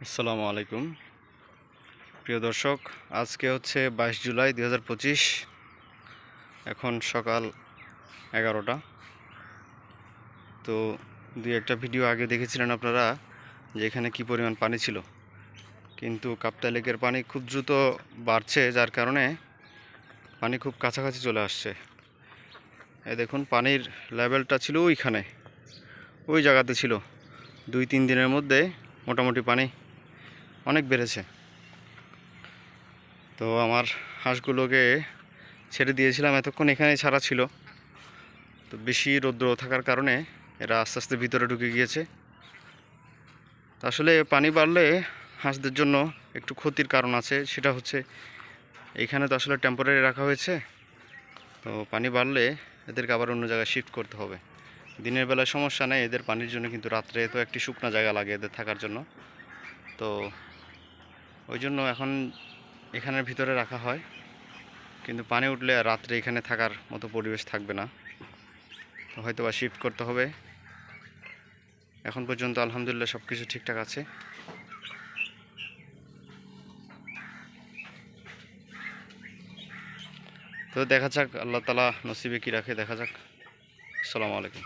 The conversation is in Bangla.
আসসালামু আলাইকুম প্রিয় দর্শক। আজকে হচ্ছে 22 জুলাই 2025। এখন সকাল 11টা। তো দুই একটা ভিডিও আগে দেখেছিলেন আপনারা যে এখানে কি পরিমাণ পানি ছিল, কিন্তু কাপ্তাই লেকের পানি খুব দ্রুত বাড়ছে, যার কারণে পানি খুব কাছাকাছি চলে আসছে। এই দেখুন, পানির লেভেলটা ছিল ওইখানে, ওই জায়গাতে ছিল। 2-3 দিনের মধ্যে মোটামুটি পানি অনেক বেড়েছে। তো আমার হাঁসগুলোকে ছেড়ে দিয়েছিলাম, এতক্ষণ এখানেই ছাড়া ছিল। তো বেশি রৌদ্র থাকার কারণে এরা আস্তে আস্তে ভিতরে ঢুকে গিয়েছে। তো আসলে পানি বাড়লে হাঁসদের জন্য একটু ক্ষতির কারণ আছে, সেটা হচ্ছে এইখানে তো আসলে টেম্পোরারি রাখা হয়েছে। তো পানি বাড়লে এদেরকে আবার অন্য জায়গায় শিফট করতে হবে। দিনের বেলায় সমস্যা নেই এদের পানির জন্য, কিন্তু রাত্রে তো একটি শুকনো জায়গা লাগে এদের থাকার জন্য। তো ওই জন্য এখন এখানের ভিতরে রাখা হয়, কিন্তু পানি উঠলে রাত্রে এখানে থাকার মতো পরিবেশ থাকবে না, তো হয়তো বা শিফট করতে হবে। এখন পর্যন্ত আলহামদুলিল্লাহ সব কিছু ঠিকঠাক আছে। তো দেখা যাক আল্লাহ তাআলা নসিবে কি রাখে, দেখা যাক। আসসালামু আলাইকুম।